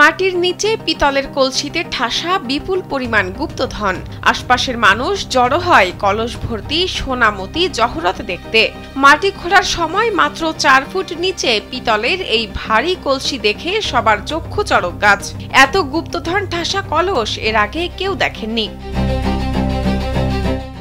মাটির নিচে পিতলের কলসিতে ঠাসা বিপুল পরিমাণ গুপ্তধন। আশপাশের মানুষ জড়ো হয় কলস ভর্তি সোনামতি জহরত দেখতে। মাটি খোঁড়ার সময় মাত্র 4 ফুট নিচে পিতলের এই ভারী কলসি দেখে সবার চক্ষু চড়ক গাছ। এত গুপ্তধন ঠাসা কলস এর আগে কেউ দেখেননি।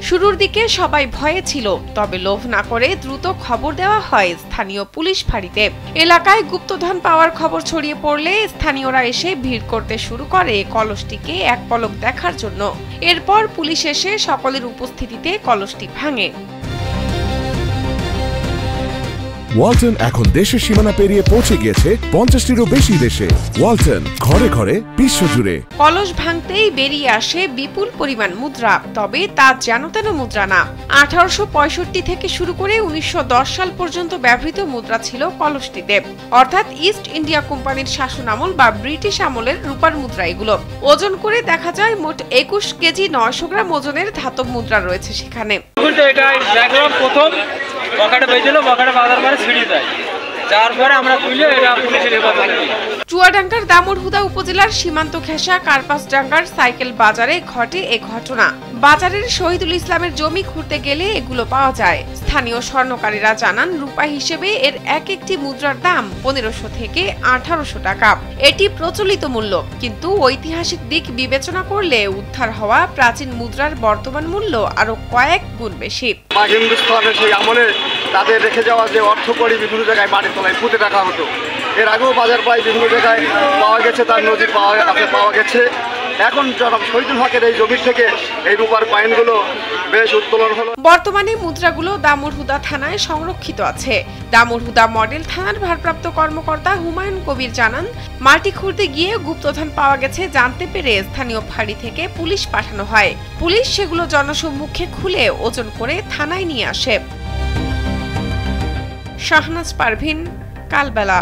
শুরুর দিকে সবাই ভয়ে ছিল, তবে লোভ না করে দ্রুত খবর দেওয়া হয় স্থানীয় পুলিশ ফাঁড়িতে। এলাকায় গুপ্তধন পাওয়ার খবর ছড়িয়ে পড়লে স্থানীয়রা এসে ভিড় করতে শুরু করে কলসটিকে এক পলক দেখার জন্য। এরপর পুলিশ এসে সকলের উপস্থিতিতে কলসটি ভাঙে। ওয়ালটন এখন দেশের সীমানা পেরিয়ে পৌঁছে গিয়েছে 50টিরও বেশি দেশে। ওয়ালটন, ঘরে ঘরে বিশ্বজুড়ে। কলস ভাঙতেই বেরিয়ে আসে বিপুল পরিমাণ মুদ্রা, তবে তা যেন তেন মুদ্রা না। 1865 থেকে শুরু করে 1910 সাল পর্যন্ত ব্যবহৃত মুদ্রা ছিল কলসটিতে, অর্থাৎ ইস্ট ইন্ডিয়া কোম্পানির শাসনামল বা ব্রিটিশ আমলের রূপার মুদ্রা এগুলো। ওজন করে দেখা যায় মোট 21 কেজি 900 গ্রাম ওজনের ধাতব মুদ্রা রয়েছে সেখানে। চুয়াডাঙ্গার দামুড়হুদা উপজেলার সীমান্ত ঘেঁষা কার্পাসডাঙ্গার সাইকেল বাজারে ঘটে এ ঘটনা। বাজারের শহীদুল ইসলামের জমি খুঁড়তে গেলে এগুলো পাওয়া যায়। স্থানীয় স্বর্ণকারীরা জানান, রূপা হিসেবে এর এক একটি মুদ্রার দাম 1500 থেকে 1800 টাকা। এটি প্রচলিত মূল্য, কিন্তু ঐতিহাসিক দিক বিবেচনা করলে উদ্ধার হওয়া প্রাচীন মুদ্রার বর্তমান মূল্য আরো কয়েক গুণ বেশি। হিন্দুস্তানের সেই আমলে তাদের রেখে যাওয়া যে অর্থকড়ি বিভিন্ন জায়গায় মাটির তলায় পুঁতে রাখা হতো, এর আগেও বাজার প্রায় বিভিন্ন জায়গায় পাওয়া গেছে, তার নজির পাওয়া গেছে। এখন জনাব শহীদুল হকের এই জমি থেকে এই রূপার কয়েনগুলো বেশ উত্তোলন হলো। বর্তমানে মুদ্রাগুলো দামুড়হুদা থানায় সংরক্ষিত আছে। দামুড়হুদা মডেল থানার ভারপ্রাপ্ত কর্মকর্তা হুমায়ুন কবির জানান, মাটি খুঁড়তে গিয়ে গুপ্তধন পাওয়া গেছে জানতে পেরে স্থানীয় ফাঁড়ি থেকে পুলিশ পাঠানো হয়। পুলিশ সেগুলো জনসম্মুখে খুলে ওজন করে থানায় নিয়ে আসে। শাহনাজ পারভিন, কালবেলা।